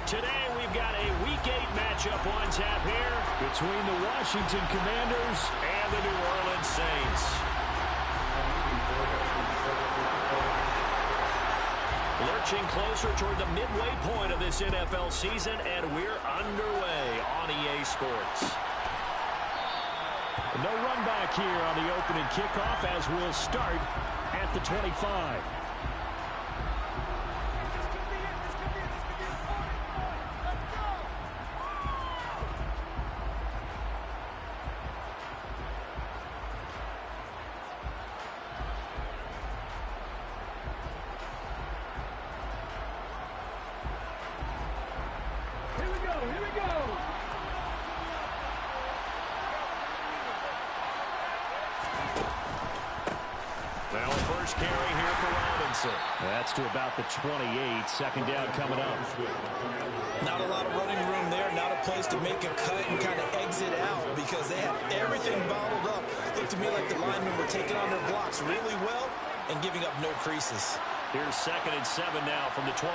Today we've got a Week 8 matchup on tap here between the Washington Commanders and the New Orleans Saints. Lurching closer toward the midway point of this NFL season, and we're underway on EA Sports. No run back here on the opening kickoff as we'll start at the 25. Well, first carry here for Robinson. That's to about the 28. Second down coming up. Not a lot of running room there. Not a place to make a cut and kind of exit out because they had everything bottled up. Looked to me like the linemen were taking on their blocks really well and giving up no creases. Here's 2nd and 7 now from the 28.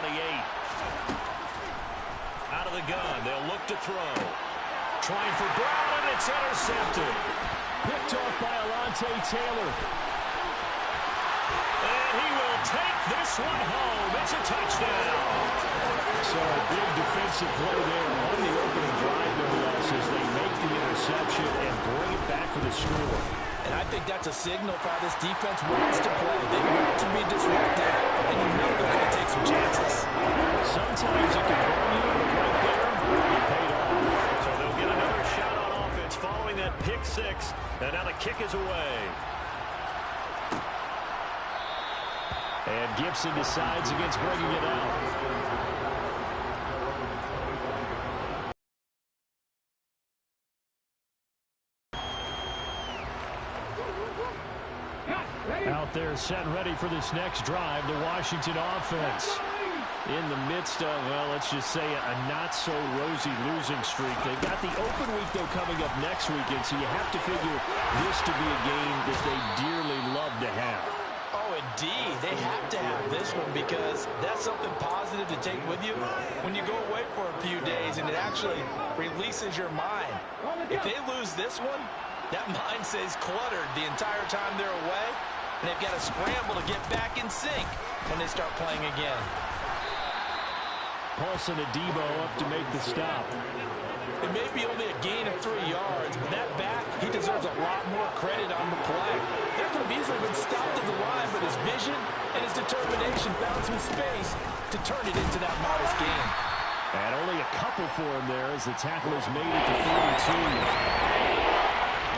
Out of the gun. They'll look to throw. Trying for Brown, and it's intercepted. Picked off by Alontae Taylor. And he will take this one home. It's a touchdown. So a big defensive play there on the opening drive, no less, as they make the interception and bring it back for the score. And I think that's a signal for how this defense wants to play. They want to be disruptive, and you know they're going to take some chances. Sometimes it can burn you, but right there, it paid off. So they'll get another shot on offense following that pick six, and now the kick is away. And Gibson decides against bringing it out. Out there set and ready for this next drive, the Washington offense. In the midst of, well, let's just say a not-so-rosy losing streak. They've got the open week, though, coming up next weekend, so you have to figure this to be a game that they dearly love to have. Oh, indeed. They have to have this one because that's something positive to take with you when you go away for a few days, and it actually releases your mind. If they lose this one, that mind stays cluttered the entire time they're away, and they've got to scramble to get back in sync when they start playing again. Paulson Adebo up to make the stop. It may be only a gain of 3 yards, but that back, he deserves a lot more credit on the play. There could have easily been stopped at the line, but his vision and his determination found some space to turn it into that modest gain. And only a couple for him there as the tackle is made at the 42.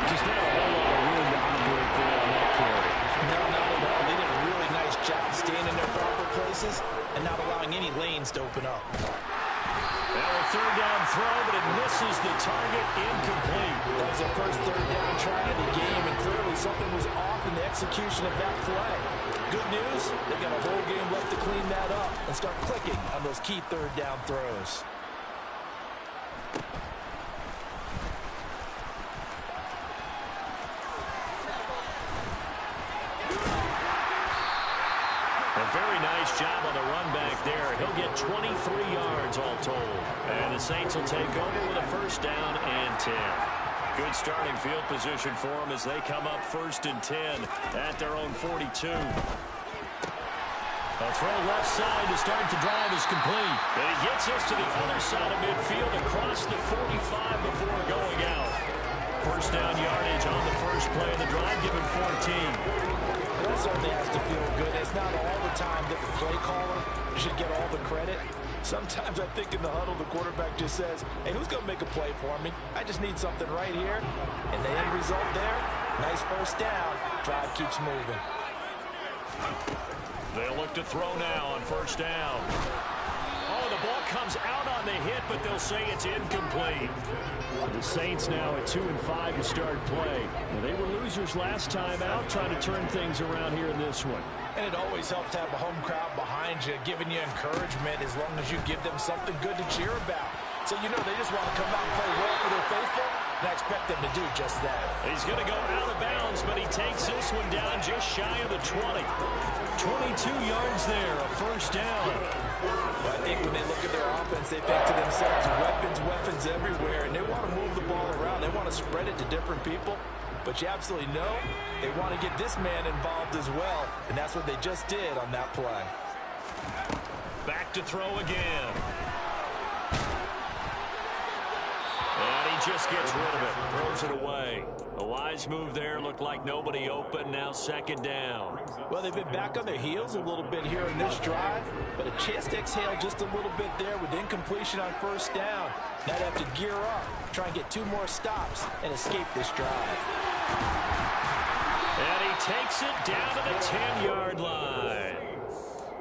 Just not a whole lot of room to operate there on that carry. No, not at all. They did a really nice job staying in their proper places and not allowing any lanes to open up. Now a third down throw, but it misses the target, incomplete. That was the first third down try of the game, and clearly something was off in the execution of that play. Good news, they've got a whole game left to clean that up and start clicking on those key third down throws. A very nice job on the run back there. He'll get 23 yards all told. And the Saints will take over with a first down and 10. Good starting field position for them as they come up 1st and 10 at their own 42. A throw left side to start the drive is complete. And he gets us to the other side of midfield across the 45 before going out. First down yardage on the first play of the drive, given 14. That certainly has to feel good. It's not all the time that the play caller should get all the credit. Sometimes I think in the huddle, the quarterback just says, hey, who's going to make a play for me? I just need something right here. And the end result there, nice first down. Drive keeps moving. They'll look to throw now on first down. Oh, the ball comes out on the hit, but they'll say it's incomplete. The Saints now at 2-5 to start play. Well, they were losers last time out, trying to turn things around here in this one. And it always helps to have a home crowd behind you, giving you encouragement as long as you give them something good to cheer about. So you know they just want to come out and play well for their faithful. And I expect them to do just that. He's going to go out of bounds, but he takes this one down just shy of the 20. 22 yards there, a first down. Well, I think when they look at their offense, they think to themselves, weapons everywhere, and they want to move the ball around. They want to spread it to different people. But you absolutely know they want to get this man involved as well, and that's what they just did on that play. Back to throw again. And he just gets rid of it, throws it away. A wise move there, looked like nobody open, now second down. Well, they've been back on their heels a little bit here in this drive, but a chance to exhale just a little bit there with incompletion on first down. Now they have to gear up, try and get 2 more stops, and escape this drive. And he takes it down to the 10-yard line.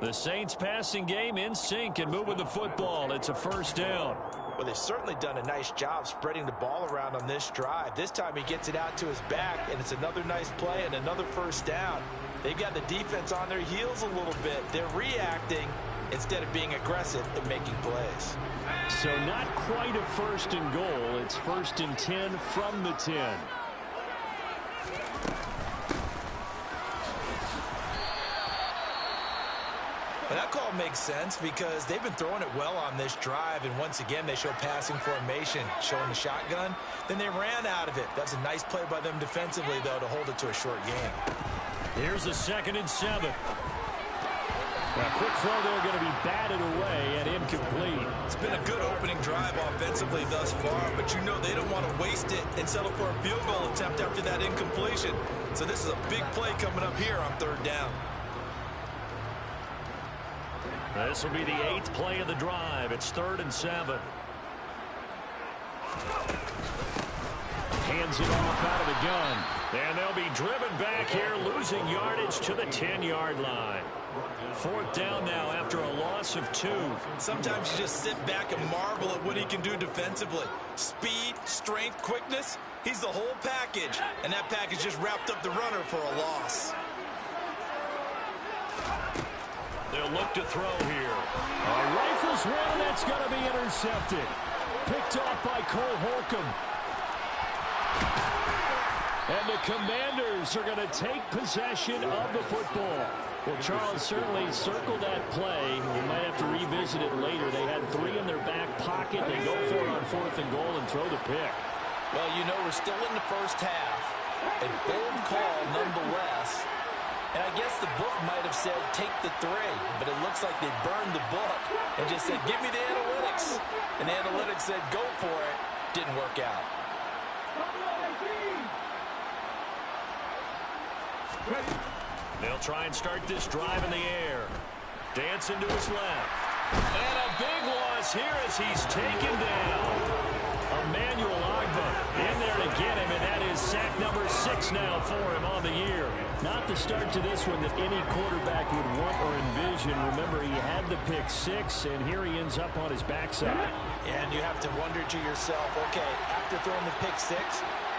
The Saints passing game in sync and moving the football. It's a first down. Well, they've certainly done a nice job spreading the ball around on this drive. This time he gets it out to his back, and it's another nice play and another first down. They've got the defense on their heels a little bit. They're reacting instead of being aggressive and making plays. So not quite a first and goal. It's first and 10 from the 10. Well, that call makes sense because they've been throwing it well on this drive, and once again they show passing formation, showing the shotgun. Then they ran out of it. That's a nice play by them defensively, though, to hold it to a short game. Here's a 2nd and 7. A quick throw there going to be batted away and incomplete. It's been a good opening drive offensively thus far, but you know they don't want to waste it and settle for a field goal attempt after that incompletion. So this is a big play coming up here on 3rd down. This will be the 8th play of the drive. It's 3rd and 7. Hands it off out of the gun. And they'll be driven back here, losing yardage to the 10-yard line. 4th down now after a loss of 2. Sometimes you just sit back and marvel at what he can do defensively. Speed, strength, quickness, he's the whole package. And that package just wrapped up the runner for a loss. They'll look to throw here. Rifles one, that's going to be intercepted. Picked off by Cole Holcomb. And the Commanders are going to take possession of the football. Well, Charles certainly circled that play. We might have to revisit it later. They had 3 in their back pocket. They go for it on 4th and goal and throw the pick. Well, you know, we're still in the first half. A bold call nonetheless. And I guess the book might have said take the 3, but it looks like they burned the book and just said, give me the analytics. And the analytics said, go for it. Didn't work out. They'll try and start this drive in the air. Dancing to his left. And a big loss here as he's taken down. Emmanuel Ogbah in there to get him, and that is sack number 6 now for him on the year. Not the start to this one that any quarterback would want or envision. Remember, he had the pick 6, and here he ends up on his backside. And you have to wonder to yourself, okay, after throwing the pick 6,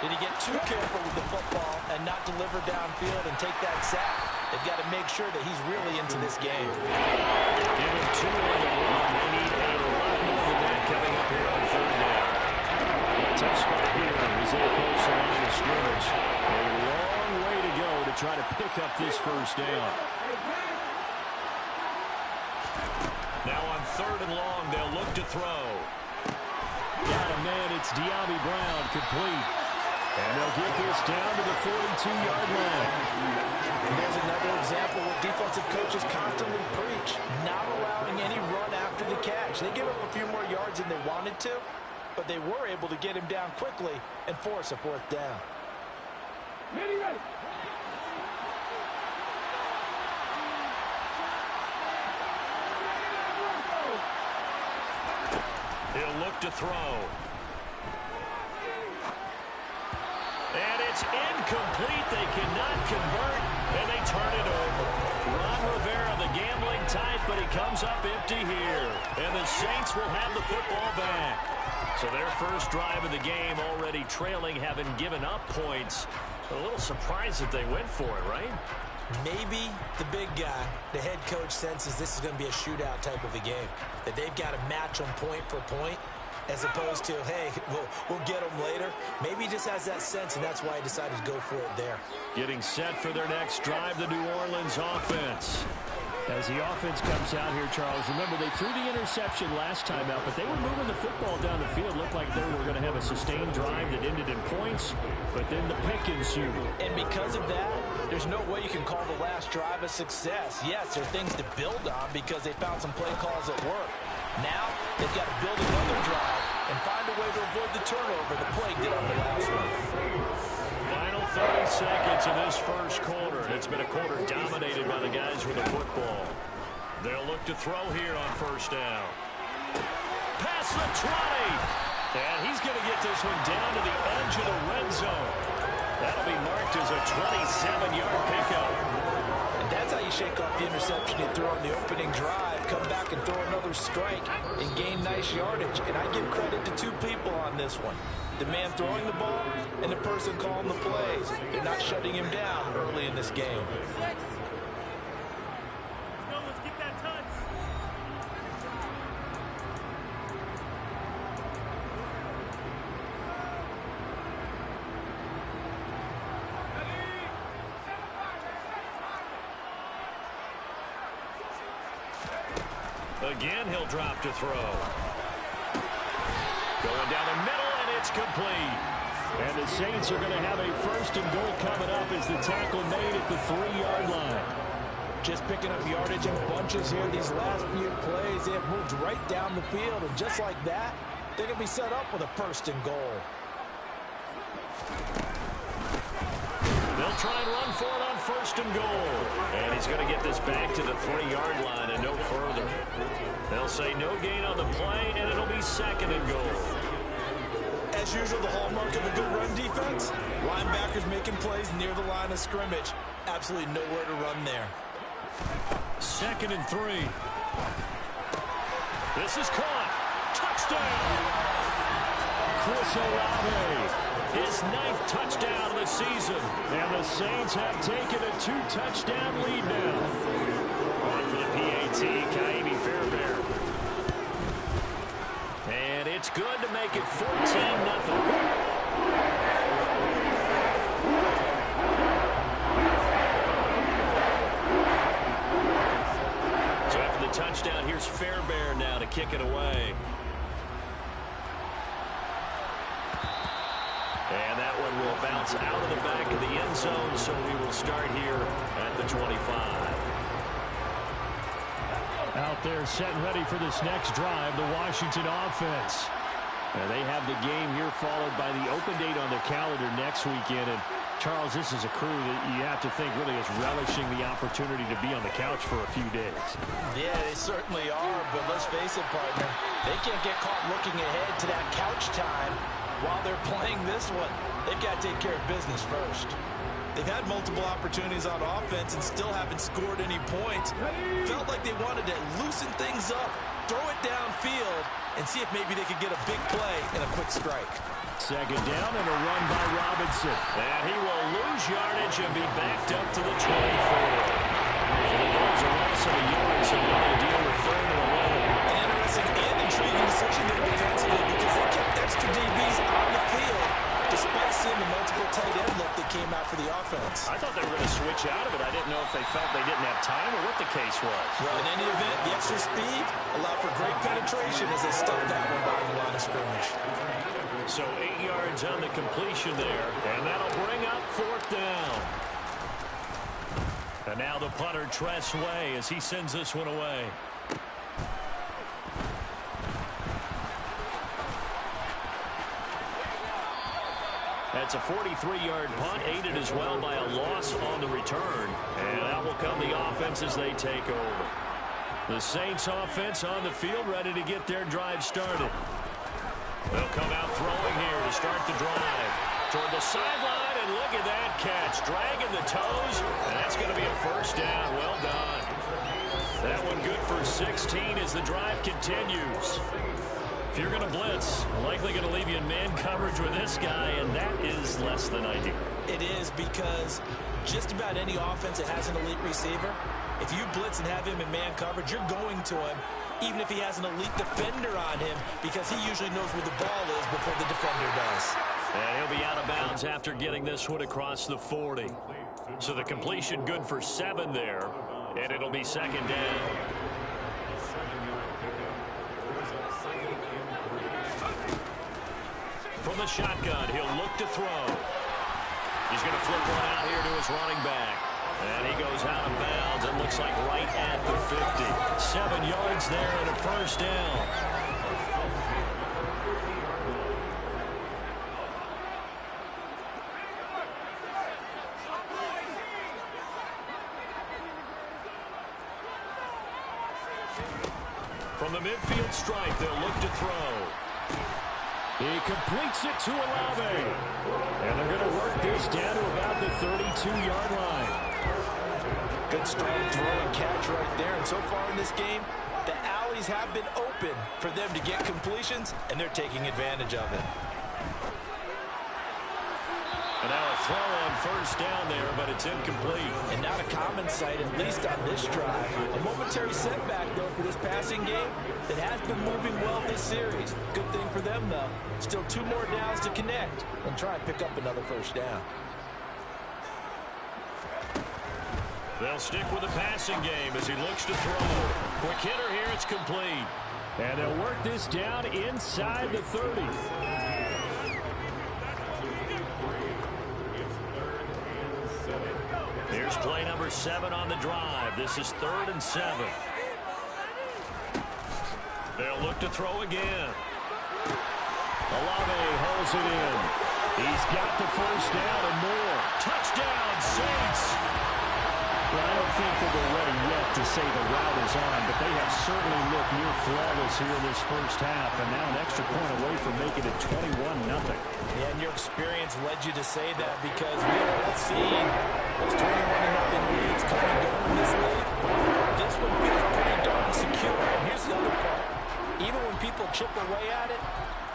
did he get too careful with the football and not deliver downfield and take that sack? They've got to make sure that he's really into this game. Give him 2 on the run. They need a lot more than that coming up here on 3rd down. Tough spot here as they approach the line of scrimmage. A long way to go to try to pick up this first down. Now on 3rd and long, they'll look to throw. Got a man, it's De'Ami Brown, complete. And they'll get this down to the 42-yard line. And there's another example where defensive coaches constantly preach, not allowing any run after the catch. They give up a few more yards than they wanted to, but they were able to get him down quickly and force a 4th down. Ready. He'll look to throw. And it's incomplete. They cannot convert, and they turn it over. Ron Rivera, the gambling type, but he comes up empty here. And the Saints will have the football back. So their first drive of the game already trailing, having given up points. A little surprised that they went for it, right? Maybe the big guy, the head coach, senses this is going to be a shootout type of a game, that they've got to match them point for point. as opposed to, hey, we'll get them later. Maybe he just has that sense, and that's why he decided to go for it there. Getting set for their next drive, the New Orleans offense. As the offense comes out here, Charles, remember they threw the interception last time out, but they were moving the football down the field. Looked like they were going to have a sustained drive that ended in points, but then the pick ensued. And because of that, there's no way you can call the last drive a success. Yes, there are things to build on because they found some play calls that work. Now, they've got to build another drive and find a way to avoid the turnover the play did on the last one. Final 30 seconds of this first quarter. It's been a quarter dominated by the guys with the football. They'll look to throw here on first down. Past the 20. And he's going to get this one down to the edge of the red zone. That'll be marked as a 27-yard pickup. And that's how you shake off the interception you threw on the opening drive, come back and throw another strike and gain nice yardage. And I give credit to two people on this one. The man throwing the ball and the person calling the plays. They're not shutting him down early in this game. Let's go, let's get that touch. Again, he'll drop to throw. Going down the middle, and it's complete. And the Saints are going to have a first and goal coming up as the tackle made at the 3-yard line. Just picking up yardage in bunches here. These last few plays, they have moved right down the field. And just like that, they're going to be set up with a first and goal. They'll try and run for it on first and goal. And he's going to get this back to the 3-yard line and no further. They'll say no gain on the play, and it'll be second and goal. As usual, the hallmark of a good run defense, linebackers making plays near the line of scrimmage. Absolutely nowhere to run there. Second and 3. This is caught. Touchdown! Chris Olave, his 9th touchdown of the season. And the Saints have taken a 2-touchdown lead now. On for the PAT, Ka'imi Fairbairn. And it's good to make it 14-0. Touchdown. Here's Fairbairn now to kick it away. And that one will bounce out of the back of the end zone, so we will start here at the 25. Out there set and ready for this next drive, the Washington offense. And they have the game here followed by the open date on their calendar next weekend. And Charles, this is a crew that you have to think really is relishing the opportunity to be on the couch for a few days. Yeah, they certainly are, but let's face it, partner. They can't get caught looking ahead to that couch time while they're playing this one. They've got to take care of business first. They've had multiple opportunities on offense and still haven't scored any points. Felt like they wanted to loosen things up, throw it downfield, and see if maybe they could get a big play and a quick strike. Second down and a run by Robinson. And he will lose yardage and be backed up to the 24. And he goes away some yards, so they're going to deal with 3rd and 11. An interesting and intriguing decision there defensively because they kept extra DBs on the field despite seeing the multiple tight end look that came out for the offense. I thought they were going to switch out of it. I didn't know if they felt they didn't have time or what the case was. Well, in any event, the extra speed allowed for great penetration as they stuffed that one by the line of scrimmage. So 8 yards on the completion there, and that'll bring up 4th down. And now the punter, Tress Way, as he sends this one away. That's a 43-yard punt, aided as well by a loss on the return. And that will come the offense as they take over. The Saints offense on the field, ready to get their drive started. They'll come out throwing here to start the drive. Toward the sideline, and look at that catch. Dragging the toes, and that's going to be a first down. Well done. That one good for 16 as the drive continues. If you're going to blitz, likely going to leave you in man coverage with this guy, and that is less than ideal. It is, because just about any offense that has an elite receiver, if you blitz and have him in man coverage, you're going to him, even if he has an elite defender on him, because he usually knows where the ball is before the defender does. And he'll be out of bounds after getting this one across the 40. So the completion good for 7 there, and it'll be second down. From the shotgun, he'll look to throw. He's going to flip one out here to his running back. And he goes out of bounds and looks like right at the 50. 7 yards there and a first down. From the midfield stripe, they'll look to throw. He completes it to Olave. And they're going to work this down to about the 32-yard line. Good strong throw and catch right there. And so far in this game, the alleys have been open for them to get completions, and they're taking advantage of it. And now a throw on first down there, but it's incomplete. And not a common sight, at least on this drive. A momentary setback, though, for this passing game that has been moving well this series. Good thing for them, though. Still 2 more downs to connect and try and pick up another first down. They'll stick with the passing game as he looks to throw. Quick hitter here, it's complete. And they'll work this down inside the 30. Here's play number 7 on the drive. This is 3rd and 7. They'll look to throw again. Olave holds it in. He's got the first down and more. Touchdown, Saints! Well, I don't think that they're ready yet to say the route is on, but they have certainly looked near flawless here in this first half, and now an extra point away from making it 21-0. Yeah, and your experience led you to say that, because we have both seen those 21-0 leads come and go in this league. This one feels pretty darn secure. And here's the other part. Even when people chip away at it,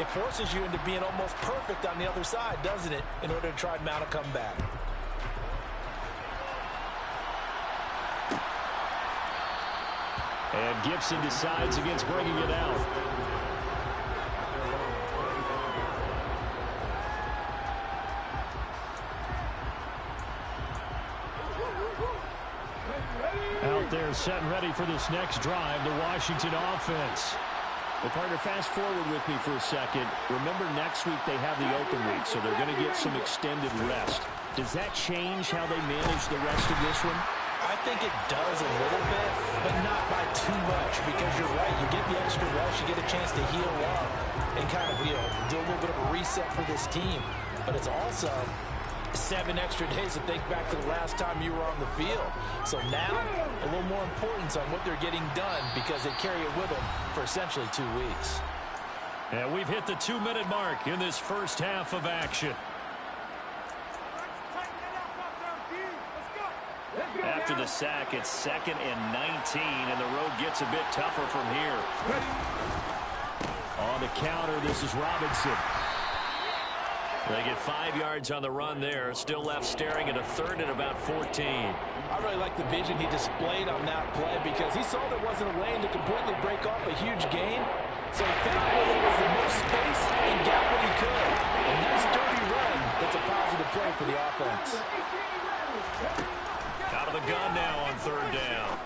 it forces you into being almost perfect on the other side, doesn't it, in order to try and mount a comeback. And Gibson decides against bringing it out. Out there set and ready for this next drive, the Washington offense. Well, partner, fast forward with me for a second. Remember, next week they have the open week, so they're going to get some extended rest. Does that change how they manage the rest of this one? I think it does a little bit, but not by too much, because you're right. You get the extra rest, you get a chance to heal up and kind of, do a little bit of a reset for this team. But it's also 7 extra days to think back to the last time you were on the field. So now, a little more importance on what they're getting done, because they carry it with them for essentially 2 weeks. And we've hit the 2-minute mark in this first half of action. After the sack, it's 2nd and 19, and the road gets a bit tougher from here. On the counter, this is Robinson. They get 5 yards on the run there. Still left staring at a 3rd and about 14. I really like the vision he displayed on that play, because he saw there wasn't a lane to completely break off a huge gain. So he found where there was the most space and got what he could. A nice dirty run. That's a positive play for the offense. Out of the gun now on 3rd down.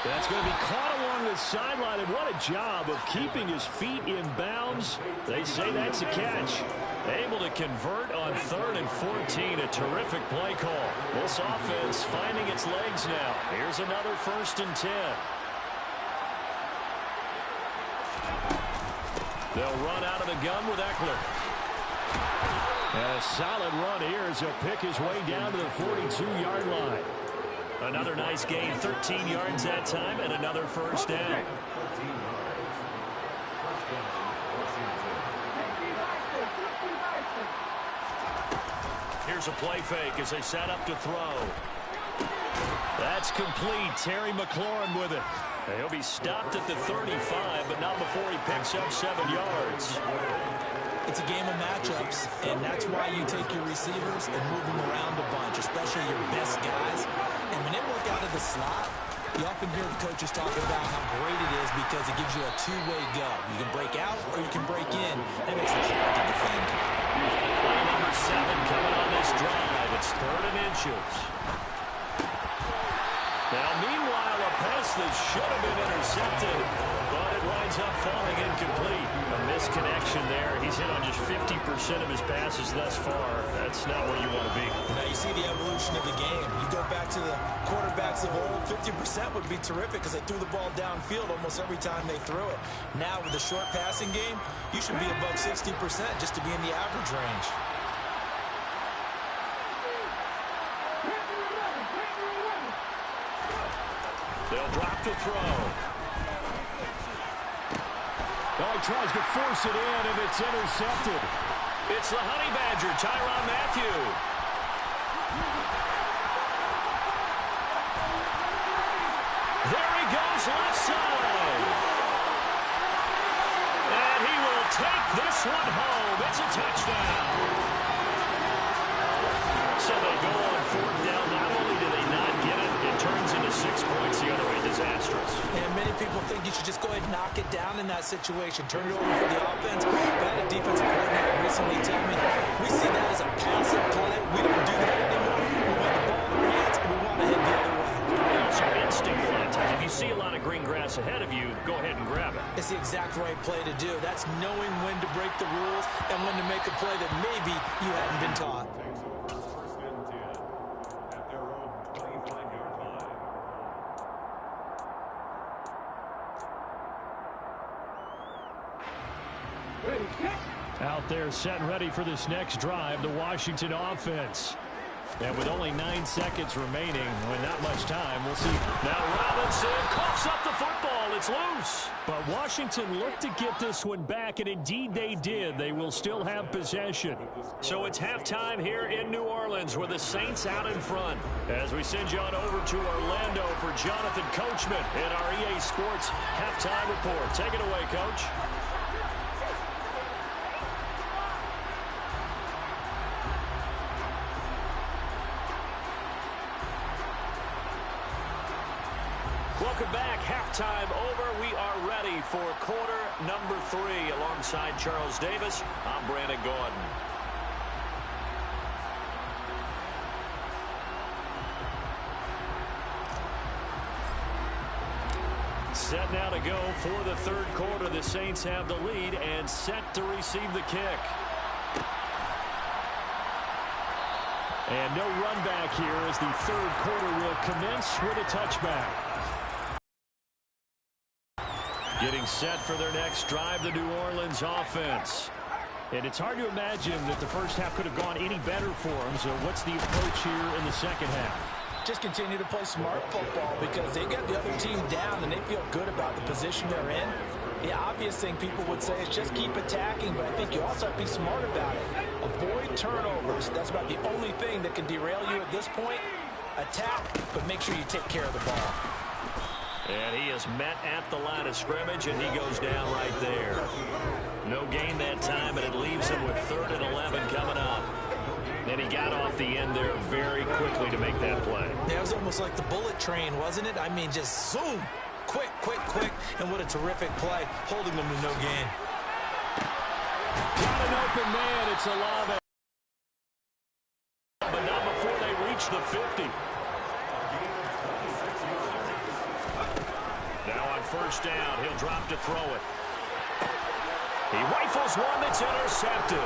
That's going to be caught along the sideline, and what a job of keeping his feet in bounds. They say that's a catch. Able to convert on 3rd and 14. A terrific play call. This offense finding its legs now. Here's another 1st and 10. They'll run out of the gun with Eckler. And a solid run here as he'll pick his way down to the 42-yard line. Another nice gain, 13 yards that time, and another first down. Here's a play fake as they set up to throw. That's It's complete. Terry McLaurin with it. He'll be stopped at the 35, but not before he picks up 7 yards. It's a game of matchups, and that's why you take your receivers and move them around a bunch, especially your best guys. And when they work out of the slot, you often hear the coaches talking about how great it is because it gives you a two-way go. You can break out or you can break in. That makes it hard to defend. Play number 7 coming on this drive. It's 3rd and inches. Now, meanwhile, a pass that should have been intercepted, but it winds up falling incomplete. A misconnection there. He's hit on just 50% of his passes thus far. That's not where you want to be. Now, you see the evolution of the game. You go back to the quarterbacks of old, 50% would be terrific because they threw the ball downfield almost every time they threw it. Now, with the short passing game, you should be above 60% just to be in the average range. They'll drop the throw. Oh, he tries to force it in, and it's intercepted. It's the Honey Badger, Tyrann Mathieu. There he goes, left side. And he will take this one home. It's a touchdown. So they go on 4th down. Not only do they not get it, it turns into 6 points the other way. Disastrous. And many people think you should just go ahead and knock it down in that situation. Turn it over for the offense. But I had a defensive coordinator recently tell me, we see that as a passive play. We don't do that anymore. We want the ball in our hands, and we want to head the other way. Also instinct a lot of times. If you see a lot of green grass ahead of you, go ahead and grab it. It's the exact right play to do. That's knowing when to break the rules and when to make a play that maybe you hadn't been taught. Out there set and ready for this next drive, the Washington offense. And with only 9 seconds remaining, with not much time, we'll see. Now Robinson coughs up the football. It's loose. But Washington looked to get this one back, and indeed they did. They will still have possession. So it's halftime here in New Orleans with the Saints out in front. As we send you on over to Orlando for Jonathan Coachman in our EA Sports halftime report. Take it away, Coach. Welcome back. Halftime over. We are ready for quarter number 3. Alongside Charles Davis, I'm Brandon Gordon. Set now to go for the 3rd quarter. The Saints have the lead and set to receive the kick. And no run back here as the 3rd quarter will commence with a touchback. Getting set for their next drive, the New Orleans offense. And it's hard to imagine that the first half could have gone any better for them. So what's the approach here in the second half? Just continue to play smart football because they got the other team down and they feel good about the position they're in. The obvious thing people would say is just keep attacking, but I think you also have to be smart about it. Avoid turnovers. That's about the only thing that can derail you at this point. Attack, but make sure you take care of the ball. And he is met at the line of scrimmage, and he goes down right there. No gain that time, and it leaves him with 3rd and 11 coming up. And he got off the end there very quickly to make that play. Yeah, it was almost like the bullet train, wasn't it? I mean, just zoom. Quick, quick, quick. And what a terrific play, holding them to no gain. Got an open man. It's Olave. But not before they reach the 50. Now on 1st down, he'll drop to throw it. He rifles one that's intercepted.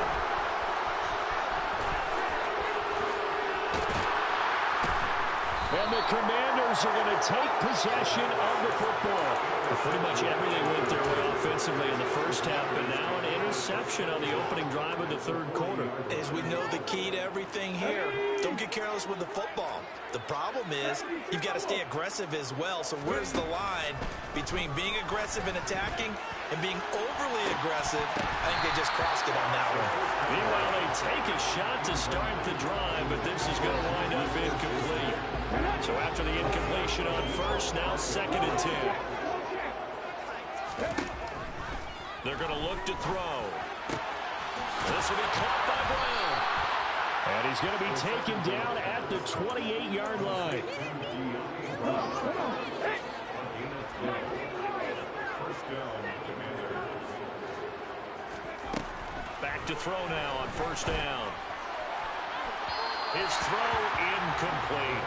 And the Commanders are going to take possession of the football. Pretty much everything went their way offensively in the first half, but now an interception on the opening drive of the 3rd quarter. As we know, the key to everything here, don't get careless with the football. The problem is you've got to stay aggressive as well. So where's the line between being aggressive and attacking and being overly aggressive? I think they just crossed it on that one. Meanwhile, they take a shot to start the drive, but this is going to wind up incomplete. So after the incompletion on first, now 2nd and 10. They're going to look to throw. This will be caught by Brown. And he's going to be taken down at the 28-yard line. Back to throw now on 1st down. His throw incomplete.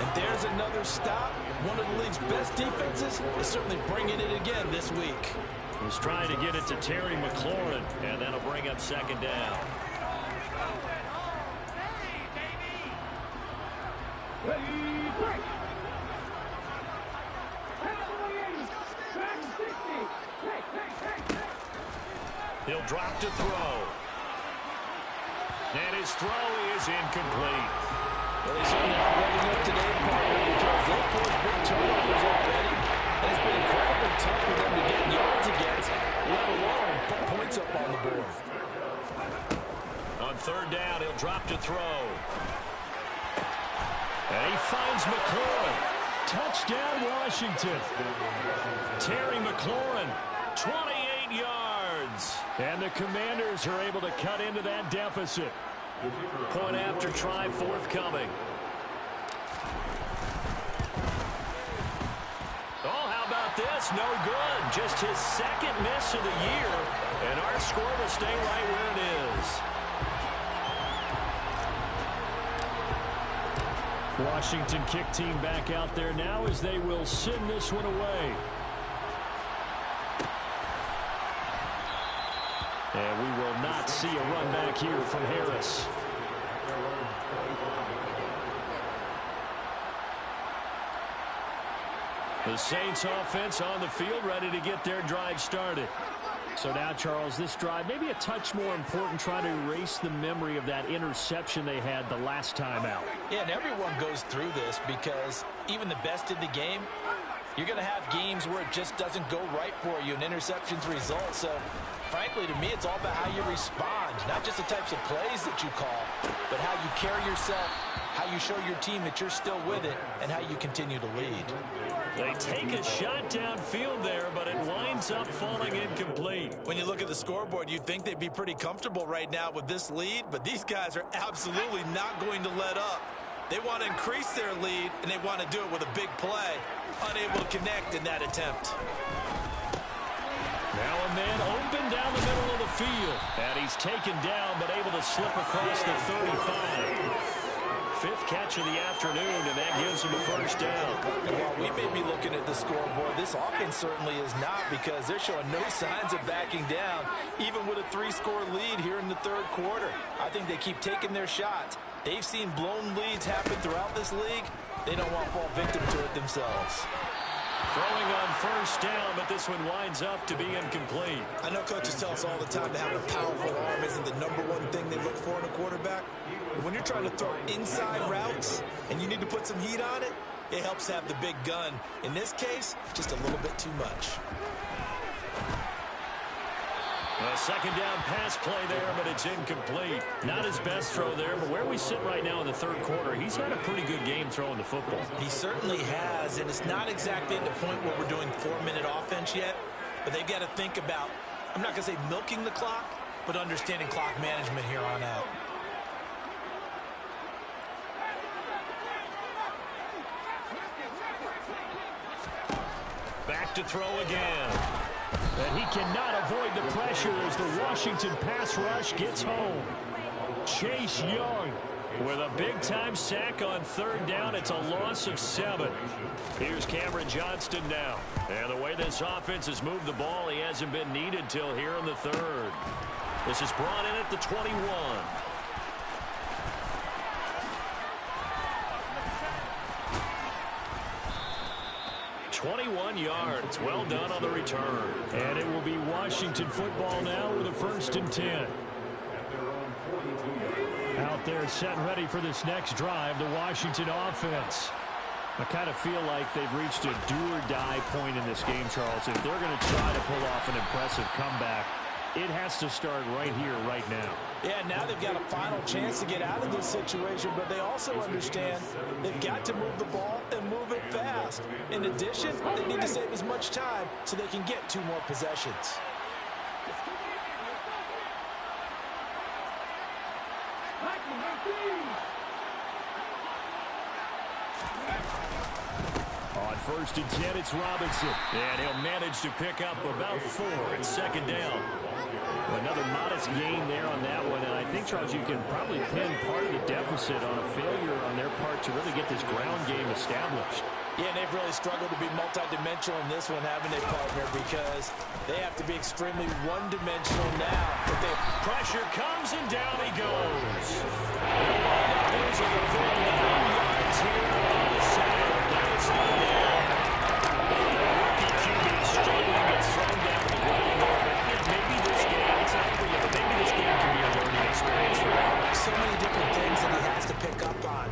And there's another stop. One of the league's best defenses is certainly bringing it again this week. He's trying to get it to Terry McLaurin, and that'll bring up 2nd down. He'll drop to throw. And his throw is incomplete. Well, they certainly are ready up today, partner, because they've forced big turnovers already. And it's been incredibly tough for them to get yards against, let alone put points up on the board. On 3rd down, he'll drop to throw. And he finds McLaurin. Touchdown, Washington. Terry McLaurin, 28 yards. And the Commanders are able to cut into that deficit. Point after try forthcoming. Oh, how about this? No good. Just his 2nd miss of the year. And our score will stay right where it is. Washington kick team back out there now as they will send this one away. And we will not see a run back here from Harris. The Saints offense on the field, ready to get their drive started. So now, Charles, this drive maybe a touch more important, trying to erase the memory of that interception they had the last time out. Yeah, and everyone goes through this because even the best in the game, you're going to have games where it just doesn't go right for you, and interceptions result. So, frankly, to me, it's all about how you respond, not just the types of plays that you call, but how you carry yourself, how you show your team that you're still with it, and how you continue to lead. They take a shot downfield there, but it winds up falling incomplete. When you look at the scoreboard, you'd think they'd be pretty comfortable right now with this lead, but these guys are absolutely not going to let up. They want to increase their lead, and they want to do it with a big play. Unable to connect in that attempt. Now a man open down the middle of the field. And he's taken down, but able to slip across the 35. 5th catch of the afternoon, and that gives him a 1st down. And while we may be looking at the scoreboard, this offense certainly is not, because they're showing no signs of backing down, even with a 3-score lead here in the 3rd quarter. I think they keep taking their shots. They've seen blown leads happen throughout this league. They don't want to fall victim to it themselves. Throwing on 1st down, but this one winds up to be incomplete. I know coaches tell us all the time that having a powerful arm isn't the #1 thing they look for in a quarterback. But when you're trying to throw inside routes and you need to put some heat on it, it helps have the big gun. In this case, just a little bit too much. A 2nd down pass play there, but it's incomplete. Not his best throw there, but where we sit right now in the 3rd quarter, he's had a pretty good game throwing the football. He certainly has, and it's not exactly at the point where we're doing 4-minute offense yet, but they've got to think about, I'm not going to say milking the clock, but understanding clock management here on out. Back to throw again. And he cannot avoid the pressure as the Washington pass rush gets home. Chase Young with a big-time sack on 3rd down. It's a loss of 7. Here's Cameron Johnston now. And the way this offense has moved the ball, he hasn't been needed till here in the 3rd. This is brought in at the 21. 21 yards. Well done on the return. And it will be Washington football now with a 1st and 10. Out there set and ready for this next drive, the Washington offense. I kind of feel like they've reached a do-or-die point in this game, Charles. If they're going to try to pull off an impressive comeback, It has to start right here, right now. Yeah, now they've got a final chance to get out of this situation, but they also understand they've got to move the ball and move it fast. In addition, they need to save as much time so they can get 2 more possessions. On 1st and 10, it's Robinson. And he'll manage to pick up about 4 at 2nd down. Another modest gain there on that one. And I think, Charles, you can probably pin part of the deficit on a failure on their part to really get this ground game established. Yeah, they've really struggled to be multidimensional in this one, haven't they, partner? Because they have to be extremely one-dimensional now. But the pressure comes, and down he goes. There's a 49 yards here on the side. That's the rookie QB struggling, gets thrown down to the ground there. But maybe this game, it's not for you, but maybe this game can be a learning experience for him. So many different things that he has to pick up on.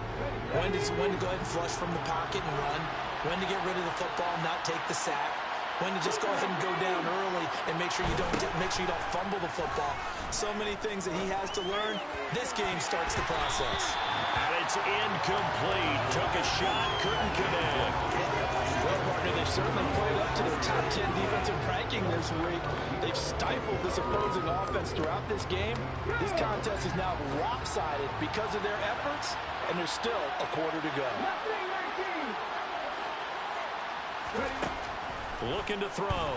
When to go ahead and flush from the pocket and run. When to get rid of the football and not take the sack. When to just go ahead and go down early and make sure you don't fumble the football. So many things that he has to learn. This game starts the process. And it's incomplete. Took a shot, couldn't connect. Well, partner, they've certainly played up to their top 10 defensive ranking this week. They've stifled this opposing offense throughout this game. This contest is now lopsided because of their efforts, and there's still a quarter to go. Looking to throw.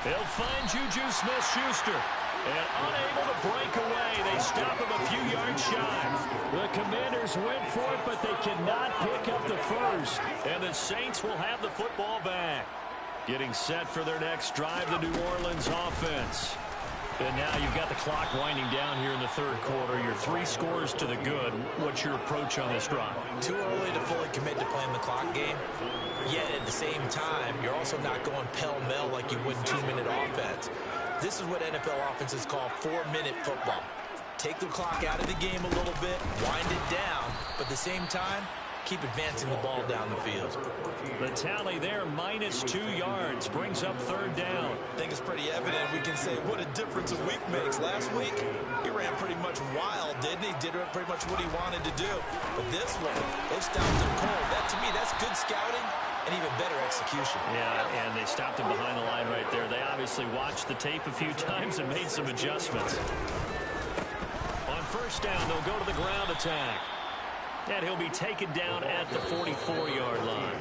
They'll find Juju Smith-Schuster. And unable to break away, they stop him a few yards shy. The Commanders went for it, but they cannot pick up the first. And the Saints will have the football back. Getting set for their next drive, the New Orleans offense. And now you've got the clock winding down here in the 3rd quarter. You're 3 scores to the good. What's your approach on this drive? Too early to fully commit to playing the clock game. Yet at the same time, you're also not going pell-mell like you would in 2-minute offense. This is what NFL offenses call 4-minute football. Take the clock out of the game a little bit, wind it down, but at the same time, keep advancing the ball down the field. The tally there, -2 yards, brings up 3rd down. I think it's pretty evident. We can say what a difference a week makes. Last week, he ran pretty much wild, didn't he? Did pretty much what he wanted to do. But this one, they stopped him cold. That, to me, that's good scouting and even better execution. Yeah, and they stopped him behind the line right there. They obviously watched the tape a few times and made some adjustments. On 1st down, they'll go to the ground attack. And he'll be taken down at the 44-yard line.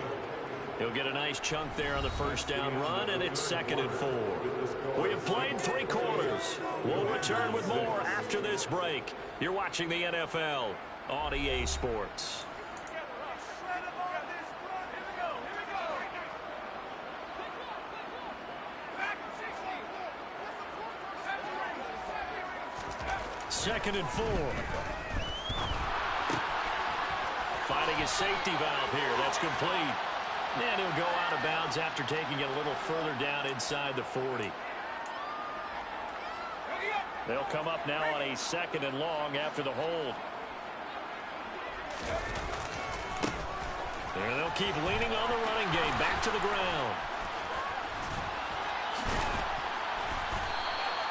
He'll get a nice chunk there on the 1st down run, and it's 2nd and 4. We have played 3 quarters. We'll return with more after this break. You're watching the NFL on EA Sports. Second and 4. Finding his safety valve here. That's complete. And he'll go out of bounds after taking it a little further down inside the 40. They'll come up now on a 2nd and long after the hold. And they'll keep leaning on the running game. Back to the ground.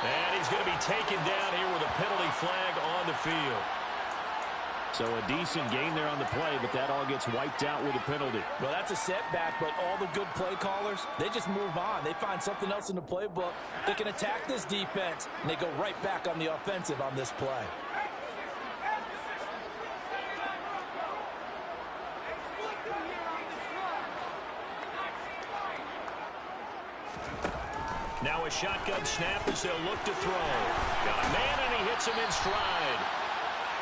And he's going to be taken down here with a penalty flag on the field. So a decent gain there on the play, but that all gets wiped out with a penalty. Well, that's a setback, but all the good play callers, they just move on. They find something else in the playbook. They can attack this defense, and they go right back on the offensive on this play. Now a shotgun snap as they'll look to throw. Got a man, and he hits him in stride.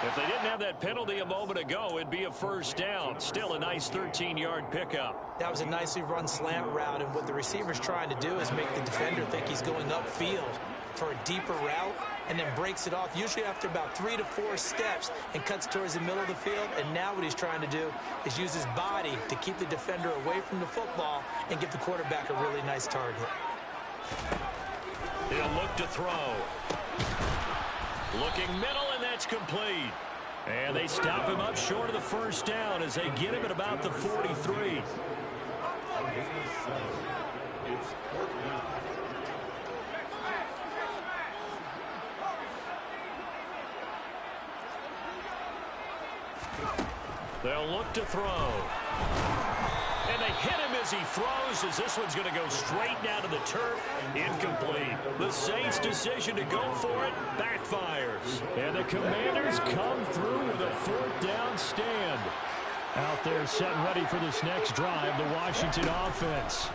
If they didn't have that penalty a moment ago, it'd be a 1st down. Still a nice 13-yard pickup. That was a nicely run slant route, and what the receiver's trying to do is make the defender think he's going upfield for a deeper route, and then breaks it off, usually after about 3 to 4 steps, and cuts towards the middle of the field. And now what he's trying to do is use his body to keep the defender away from the football and give the quarterback a really nice target. He'll look to throw. Looking middle, and that's complete. And they stop him up short of the 1st down as they get him at about the 43. They'll look to throw. And they hit him as he throws, as this one's going to go straight down to the turf. Incomplete. The Saints' decision to go for it backfires. And the Commanders come through with a fourth down stand. Out there set and ready for this next drive, the Washington offense.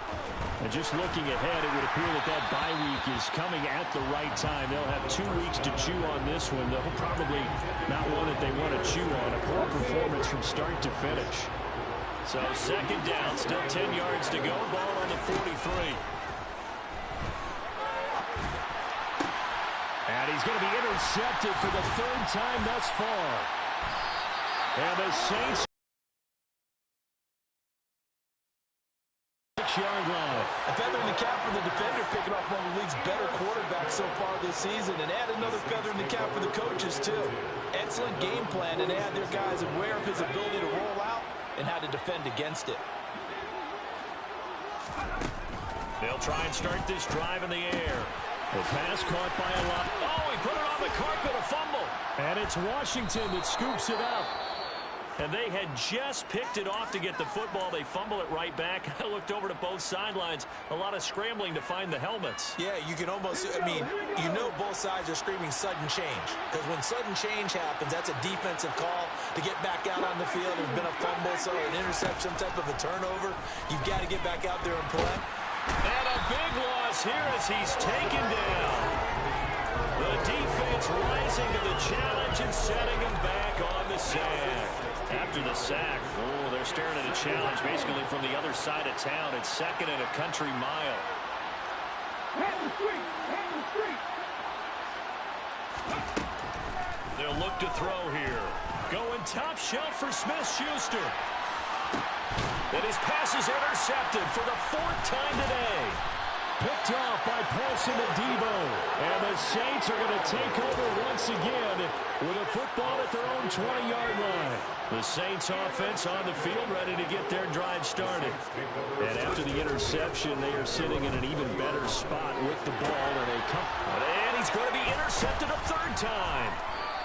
And just looking ahead, it would appear that that bye week is coming at the right time. They'll have 2 weeks to chew on this one. They'll probably not one that they want to chew on. A poor performance from start to finish. So second down, still 10 yards to go. Ball on the 43. And he's going to be intercepted for the third time thus far. And the Saints... yard line. A feather in the cap for the defender, picking off one of the league's better quarterbacks so far this season, and add another feather in the cap for the coaches too. Excellent game plan, and they had their guys aware of his ability to roll out and how to defend against it. They'll try and start this drive in the air. The pass caught by a lot. Oh, he put it on the carpet, a fumble. And it's Washington that scoops it up. And they had just picked it off to get the football. They fumble it right back. I looked over to both sidelines. A lot of scrambling to find the helmets. Yeah, you can almost, you know both sides are screaming sudden change. Because when sudden change happens, that's a defensive call to get back out on the field. There's been a fumble, so an interception, type of a turnover. You've got to get back out there and play. And a big loss here as he's taken down. The defense rising to the challenge and setting him back on the sand. After the sack, they're staring at a challenge basically from the other side of town. It's second and a country mile. They'll look to throw here. Going top shelf for Smith-Schuster. And his pass is intercepted for the fourth time today. Picked off by Paulson Adebo. And the Saints are going to take over once again with a football at their own 20-yard line. The Saints offense on the field ready to get their drive started. And after the interception, they are sitting in an even better spot with the ball. And he's going to be intercepted a third time.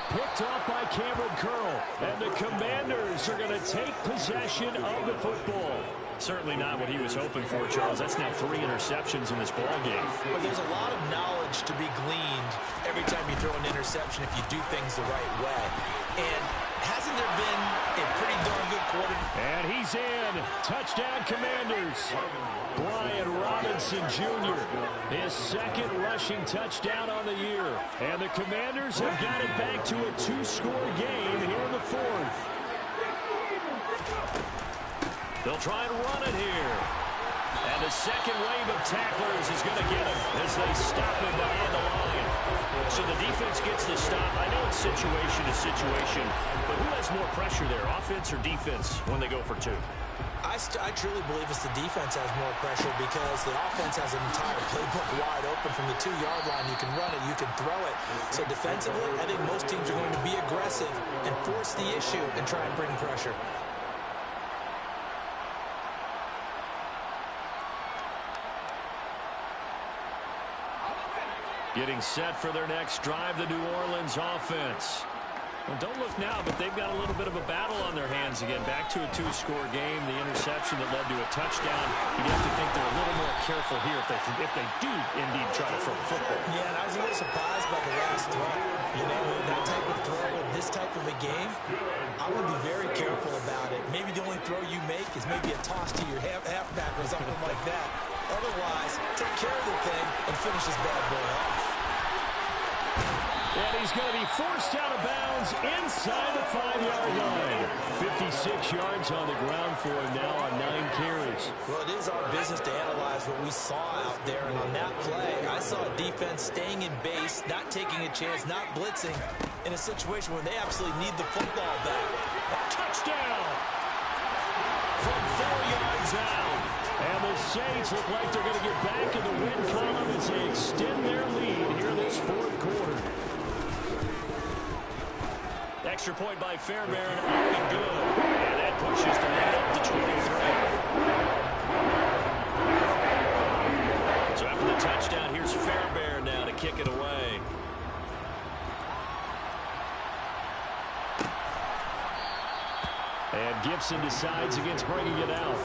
Picked off by Cameron Curl. And the Commanders are going to take possession of the football. Certainly not what he was hoping for, Charles. That's now 3 interceptions in this ball game. But there's a lot of knowledge to be gleaned every time you throw an interception if you do things the right way. And hasn't there been a pretty darn good quarter? And he's in. Touchdown, Commanders. Brian Robinson Jr., his second rushing touchdown on the year. And the Commanders have got it back to a 2-score game here in the fourth. They'll try and run it here. And the second wave of tacklers is going to get him as they stop him behind the line. So the defense gets the stop. I know it's situation to situation, but who has more pressure there, offense or defense, when they go for 2? I truly believe it's the defense has more pressure because the offense has an entire playbook wide open from the 2-yard line. You can run it, you can throw it. So defensively, I think most teams are going to be aggressive and force the issue and try and bring pressure. Getting set for their next drive, the New Orleans offense. Well, don't look now, but they've got a little bit of a battle on their hands again. Back to a 2-score game. The interception that led to a touchdown. You'd have to think they're a little more careful here if they do indeed try to throw the football. Yeah, and I was a little surprised by the last throw. You know, that type of throw in this type of a game, I would be very careful about it. Maybe the only throw you make is maybe a toss to your halfback or something like that. Otherwise, take care of the thing and finish this bad boy off. And he's going to be forced out of bounds inside the 5-yard line. 56 yards on the ground for him now on 9 carries. Well, it is our business to analyze what we saw out there. And on that play, I saw a defense staying in base, not taking a chance, not blitzing in a situation where they absolutely need the football back. Touchdown! From 4 yards out. And the Saints look like they're going to get back in the win column as they extend their lead here in this fourth quarter. Extra point by Fairbairn, only good. And that pushes the lead up to 23. So after the touchdown, here's Fairbairn now to kick it away. And Gibson decides against bringing it out.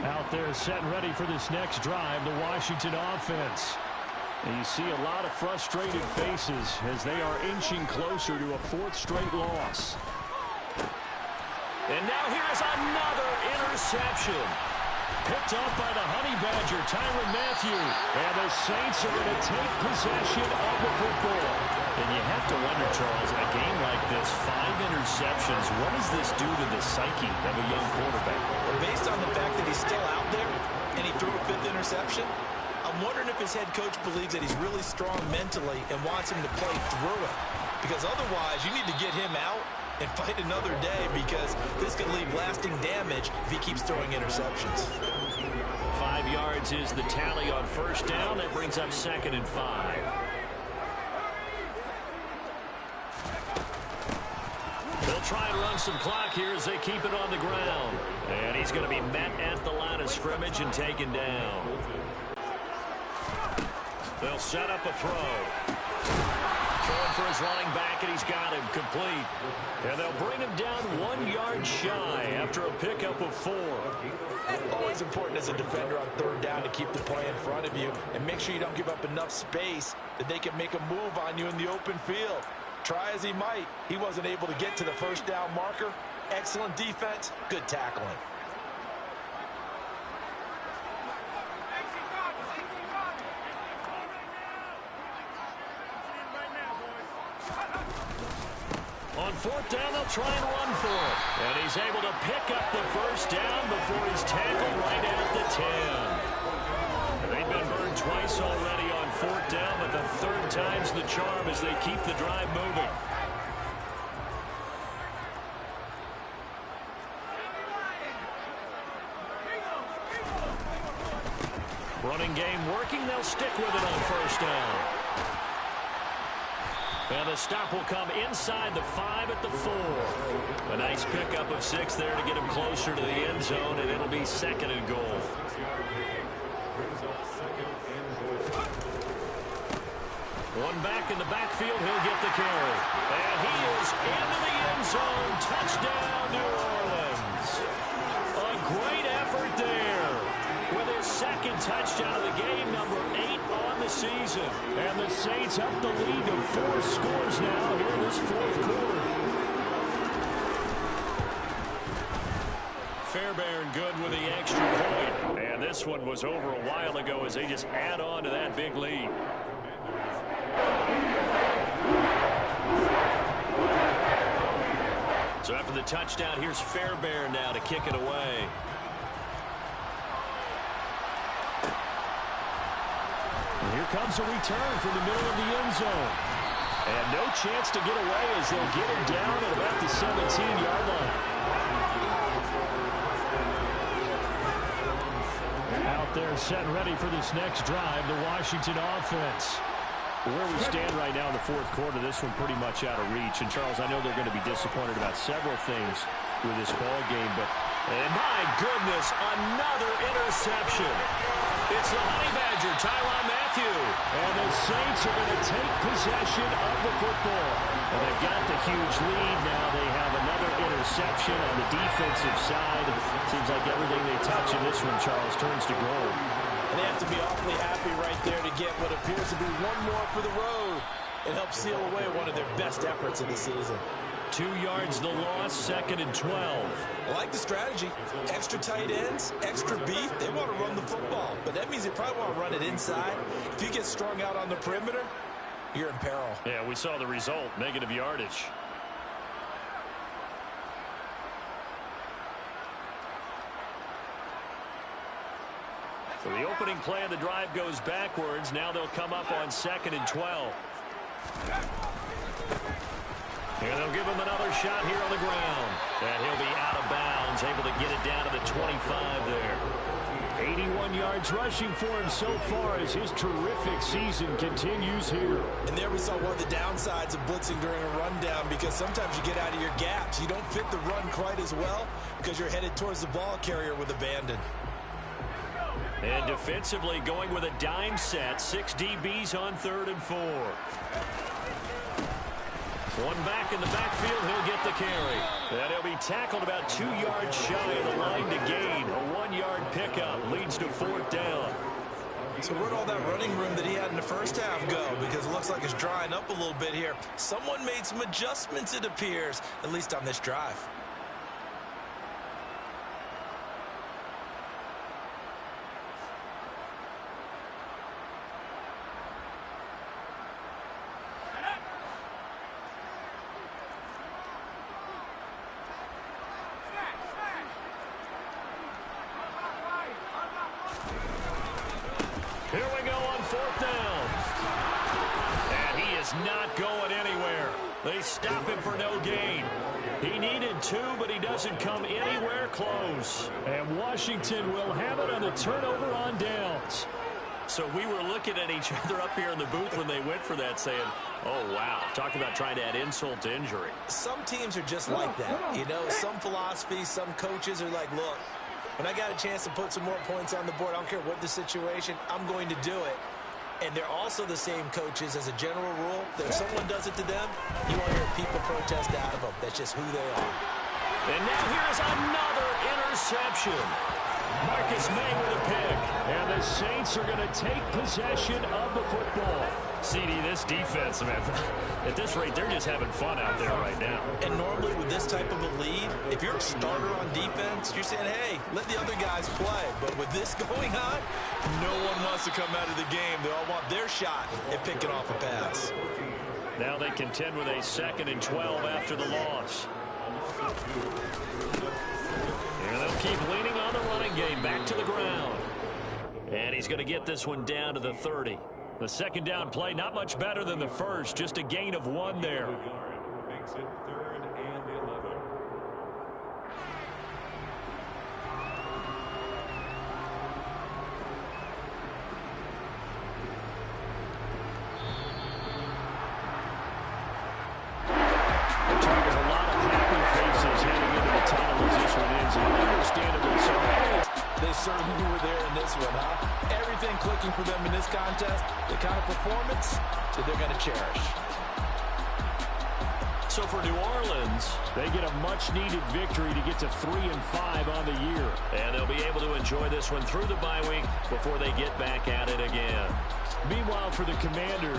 Out there set and ready for this next drive, the Washington offense. And you see a lot of frustrated faces as they are inching closer to a fourth straight loss. And now here's another interception. Picked up by the Honey Badger, Tyrann Mathieu. And the Saints are going to take possession of the football. And you have to wonder, Charles, in a game like this, 5 interceptions, what does this do to the psyche of a young quarterback? Well, based on the fact that he's still out there and he threw a 5th interception, I'm wondering if his head coach believes that he's really strong mentally and wants him to play through it. Because otherwise, you need to get him out and fight another day, because this could leave lasting damage if he keeps throwing interceptions. 5 yards is the tally on first down. That brings up 2nd and 5. They'll try and run some clock here as they keep it on the ground. And he's going to be met at the line of scrimmage and taken down. They'll set up a throw. Throwing for his running back, and he's got him complete. And they'll bring him down 1 yard shy after a pickup of 4. Always important as a defender on 3rd down to keep the play in front of you and make sure you don't give up enough space that they can make a move on you in the open field. Try as he might, he wasn't able to get to the first down marker. Excellent defense, good tackling. On 4th down, they'll try and run for it. And he's able to pick up the first down before he's tackled right at the 10. They've been burned twice already on 4th down, but the 3rd time's the charm as they keep the drive moving. Running game working. They'll stick with it on first down. And the stop will come inside the 5 at the 4. A nice pickup of 6 there to get him closer to the end zone, and it'll be 2nd and goal. One back in the backfield, he'll get the carry. And he is into the end zone. Touchdown, New Orleans. A great effort there with his 2nd touchdown of the game, number 8 on the season. And the Saints up the lead to 4 scores now here in this 4th quarter. Fairbairn good with the extra point. And this one was over a while ago as they just add on to that big lead. So after the touchdown, here's Fairbairn now to kick it away. Here comes a return from the middle of the end zone. And no chance to get away as they'll get him down at about the 17-yard line. Out there set and ready for this next drive, the Washington offense. Where we stand right now in the 4th quarter, this one pretty much out of reach. And, Charles, I know they're going to be disappointed about several things with this ball game, but and my goodness, another interception. It's the Honey Badger, Tyrann Mathieu. And the Saints are going to take possession of the football. And they've got the huge lead. Now they have another interception on the defensive side. Seems like everything they touch in this one, Charles, turns to gold. And they have to be awfully happy right there to get what appears to be one more for the road and help seal away one of their best efforts of the season. 2 yards the loss, 2nd and 12. I like the strategy. Extra tight ends, extra beef. They want to run the football, but that means they probably want to run it inside. If you get strung out on the perimeter, you're in peril. Yeah, we saw the result, negative yardage. So the opening play of the drive goes backwards. Now they'll come up on 2nd and 12. And they'll give him another shot here on the ground. And he'll be out of bounds, able to get it down to the 25 there. 81 yards rushing for him so far as his terrific season continues here. And there we saw one of the downsides of blitzing during a rundown, because sometimes you get out of your gaps. You don't fit the run quite as well because you're headed towards the ball carrier with abandon. And defensively going with a dime set. 6 DBs on 3rd and 4. One back in the backfield. He'll get the carry. And he'll be tackled about 2 yards shy of the line to gain. A 1-yard pickup leads to 4th down. So where'd all that running room that he had in the first half go? Because it looks like it's drying up a little bit here. Someone made some adjustments, it appears, at least on this drive. Here we go on 4th down. And he is not going anywhere. They stop him for no gain. He needed 2, but he doesn't come anywhere close. And Washington will have it on the turnover on downs. So we were looking at each other up here in the booth when they went for that, saying, oh, wow. Talk about trying to add insult to injury. Some teams are just like that. You know, some philosophies, some coaches are like, look, when I got a chance to put some more points on the board, I don't care what the situation, I'm going to do it. And they're also the same coaches as a general rule. That if someone does it to them, you want to hear people protest out of them. That's just who they are. And now here's another interception. Marcus May with a pick. And the Saints are going to take possession of the football. CD, this defense, man, at this rate, they're just having fun out there right now. And normally with this type of a lead, if you're a starter on defense, you're saying, hey, let the other guys play. But with this going on, no one wants to come out of the game. They all want their shot at picking off a pass. Now they contend with a 2nd and 12 after the loss. And they'll keep leaning on the running game back to the ground. And he's going to get this one down to the 30. The 2nd down play, not much better than the first, just a gain of 1 there. Makes it 3rd and 11. There's a lot of happy faces heading into the tunnel as this one ends, and understandably so. They certainly were there in this one, huh? Everything clicking for them in this contest, the kind of performance that they're going to cherish. So for New Orleans, they get a much-needed victory to get to 3-5 on the year. And they'll be able to enjoy this one through the bye week before they get back at it again. Meanwhile, for the Commanders,